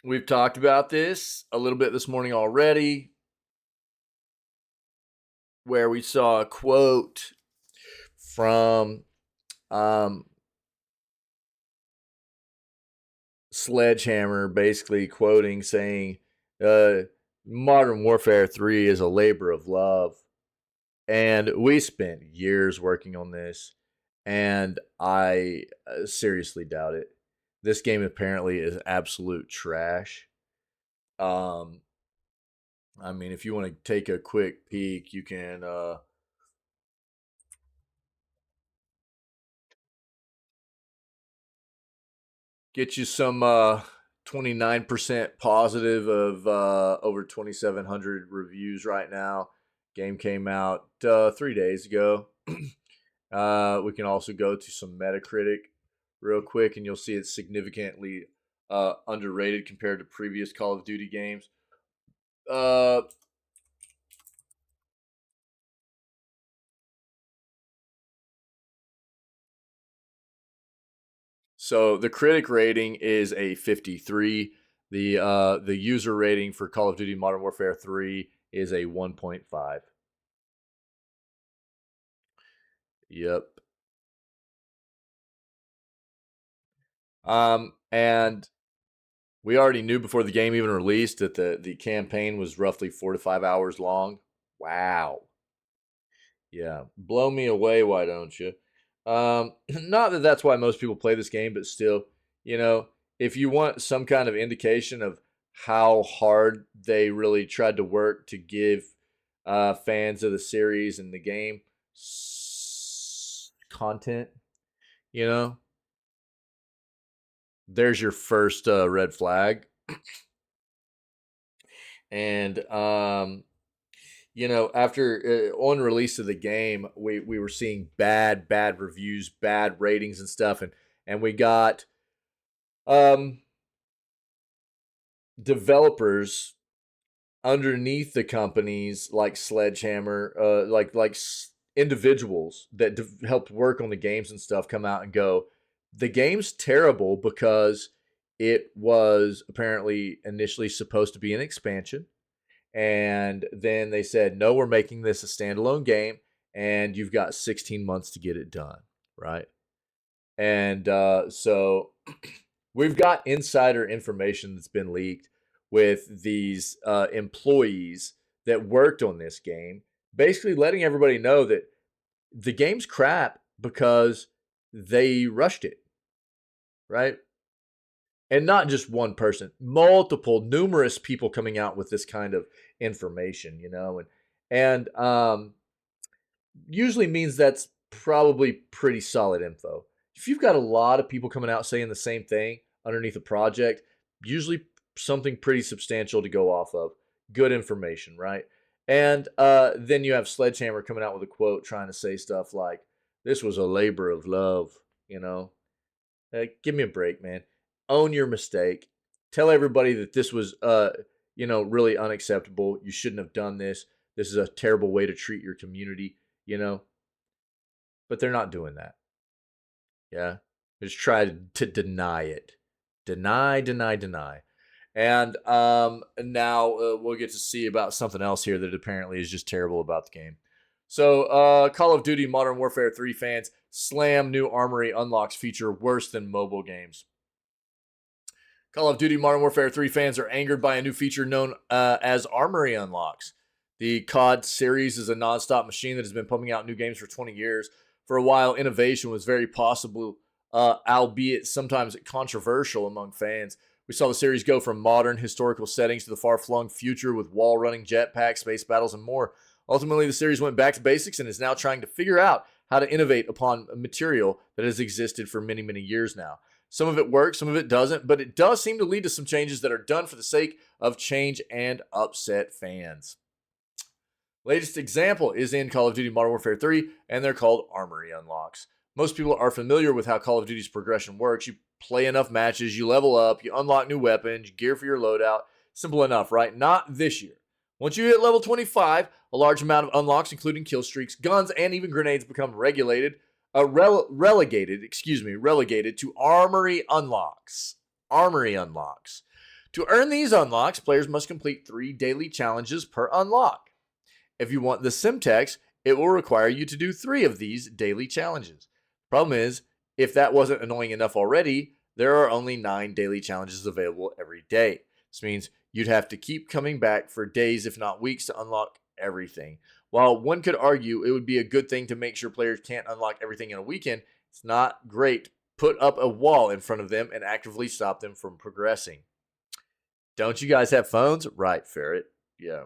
We've talked about this a little bit this morning already, where we saw a quote from Sledgehammer, basically quoting saying, Modern Warfare 3 is a labor of love. And we spent years working on this, and I seriously doubt it. This game apparently is absolute trash. I mean, if you want to take a quick peek, you can get you some 29% positive of over 2,700 reviews right now. Game came out 3 days ago. We can also go to some Metacritic real quick, and you'll see it's significantly underrated compared to previous Call of Duty games. So the critic rating is a 53. The user rating for Call of Duty Modern Warfare 3 is a 1.5. Yep. And we already knew before the game even released that the campaign was roughly 4 to 5 hours long. Wow. Yeah, blow me away, why don't you? Not that that's why most people play this game, but still, if you want some kind of indication of how hard they really tried to work to give fans of the series and the game content, there's your first red flag. And after on release of the game, we were seeing bad reviews, bad ratings and stuff, and we got developers underneath the companies like Sledgehammer, like individuals that helped work on the games and stuff come out and go, the game's terrible because it was apparently initially supposed to be an expansion. And then they said, no, we're making this a standalone game, and you've got 16 months to get it done, right? And so we've got insider information that's been leaked with these employees that worked on this game, basically letting everybody know that the game's crap because they rushed it, right? And not just one person, numerous people coming out with this kind of information, and usually means that's probably pretty solid info. If you've got a lot of people coming out saying the same thing underneath a project, usually something pretty substantial to go off of. Good information, right? And then you have Sledgehammer coming out with a quote trying to say stuff like, this was a labor of love, give me a break, man. Own your mistake. Tell everybody that this was, really unacceptable. You shouldn't have done this. This is a terrible way to treat your community, But they're not doing that. Yeah. They just try to deny it. Deny. And now we'll get to see about something else here that apparently is just terrible about the game. So, Call of Duty Modern Warfare 3 fans slam new Armory unlocks feature worse than mobile games. Call of Duty Modern Warfare 3 fans are angered by a new feature known as Armory unlocks. The CoD series is a non-stop machine that has been pumping out new games for 20 years. For a while, innovation was very possible, albeit sometimes controversial among fans. We saw the series go from modern historical settings to the far-flung future with wall-running, jetpacks, space battles, and more. Ultimately, the series went back to basics and is now trying to figure out how to innovate upon material that has existed for many, many years now. Some of it works, some of it doesn't, but it does seem to lead to some changes that are done for the sake of change and upset fans. Latest example is in Call of Duty Modern Warfare 3, and they're called Armory Unlocks. Most people are familiar with how Call of Duty's progression works. You play enough matches, you level up, you unlock new weapons, gear for your loadout. Simple enough, right? Not this year. Once you hit level 25, a large amount of unlocks, including kill streaks, guns, and even grenades become regulated. relegated to Armory Unlocks. Armory Unlocks. To earn these unlocks, players must complete 3 daily challenges per unlock. If you want the Simtex, it will require you to do 3 of these daily challenges. Problem is, if that wasn't annoying enough already, there are only 9 daily challenges available every day. This means you'd have to keep coming back for days, if not weeks, to unlock everything. While one could argue it would be a good thing to make sure players can't unlock everything in a weekend, it's not great. Put up a wall in front of them and actively stop them from progressing. Don't you guys have phones? Right, Ferret. Yeah.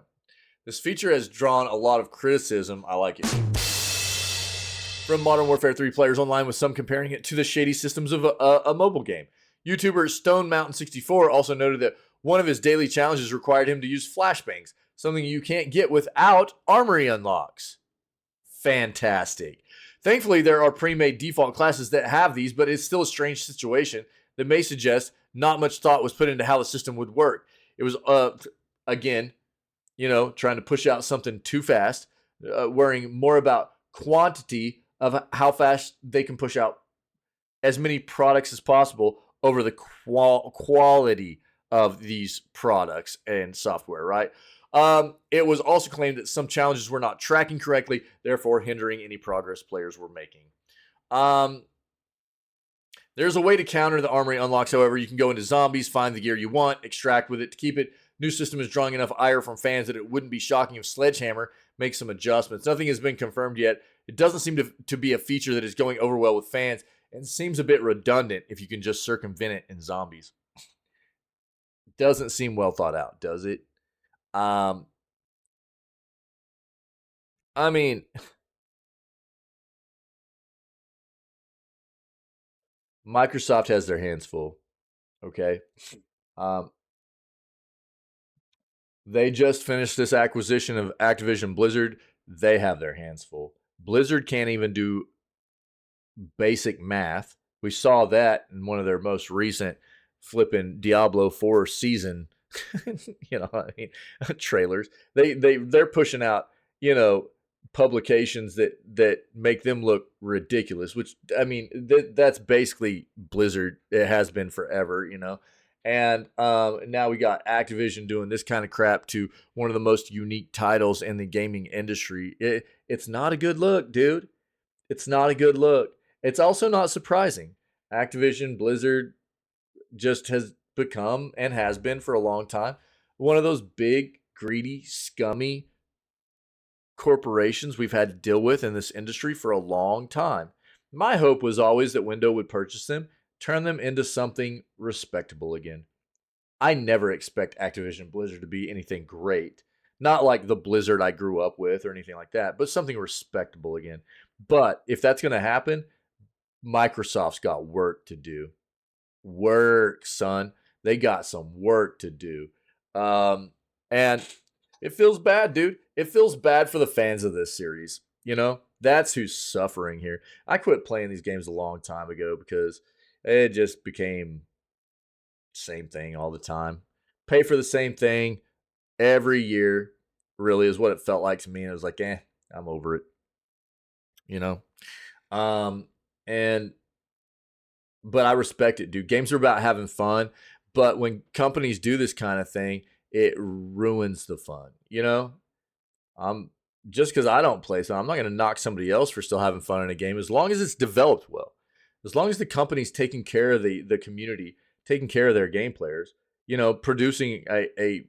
This feature has drawn a lot of criticism. I like it. From Modern Warfare 3 players online, with some comparing it to the shady systems of a mobile game. YouTuber Stone Mountain 64 also noted that one of his daily challenges required him to use flashbangs, something you can't get without Armory unlocks. Fantastic. Thankfully, there are pre-made default classes that have these, but it's still a strange situation that may suggest not much thought was put into how the system would work. It was, again, trying to push out something too fast, worrying more about quantity of how fast they can push out as many products as possible over the quality of these products and software, right? It was also claimed that some challenges were not tracking correctly, therefore hindering any progress players were making. There's a way to counter the Armory unlocks, however. You can go into zombies, find the gear you want, extract with it to keep it. New system is drawing enough ire from fans that it wouldn't be shocking if Sledgehammer makes some adjustments. Nothing has been confirmed yet. It doesn't seem to be a feature that is going over well with fans, and seems a bit redundant if you can just circumvent it in zombies. Doesn't seem well thought out, does it? I mean, Microsoft has their hands full, okay? They just finished this acquisition of Activision Blizzard. They have their hands full. Blizzard can't even do basic math. We saw that in one of their most recent flipping Diablo 4 season, trailers. They're pushing out, publications that make them look ridiculous, which that's basically Blizzard. It has been forever, And now we got Activision doing this kind of crap to one of the most unique titles in the gaming industry. It's not a good look, dude. It's not a good look. It's also not surprising. Activision Blizzard just has become, and has been for a long time, one of those big, greedy, scummy corporations we've had to deal with in this industry for a long time. My hope was always that Windows would purchase them, turn them into something respectable again. I never expect Activision Blizzard to be anything great. Not like the Blizzard I grew up with or anything like that, but something respectable again. But if that's going to happen, Microsoft's got work to do. Work, son. They got some work to do. And it feels bad, dude. It feels bad for the fans of this series. That's who's suffering here. I quit playing these games a long time ago because it just became same thing all the time. Pay for the same thing every year, really, is what it felt like to me. And it was like, I'm over it. But I respect it, dude. Games are about having fun. But when companies do this kind of thing, it ruins the fun. Just because I don't play, so I'm not going to knock somebody else for still having fun in a game, as long as it's developed well. As long as the company's taking care of the community, taking care of their game players, producing a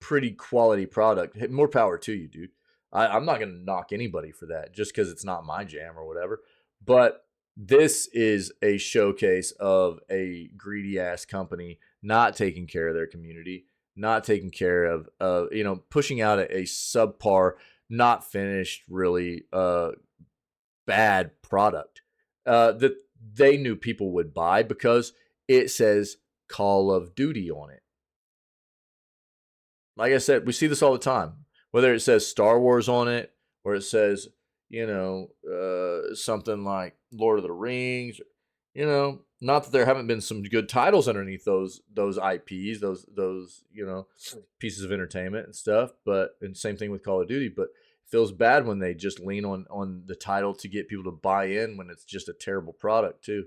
pretty quality product. More power to you, dude. I'm not going to knock anybody for that just because it's not my jam or whatever. But this is a showcase of a greedy ass company not taking care of their community, not taking care of, pushing out a subpar, not finished, really bad product that they knew people would buy because it says Call of Duty on it. Like I said, we see this all the time. Whether it says Star Wars on it or it says, something like Lord of the Rings, not that there haven't been some good titles underneath those IPs, those pieces of entertainment and stuff, and same thing with Call of Duty. But feels bad when they just lean on the title to get people to buy in when it's just a terrible product too.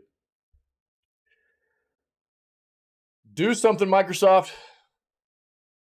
Do something, Microsoft.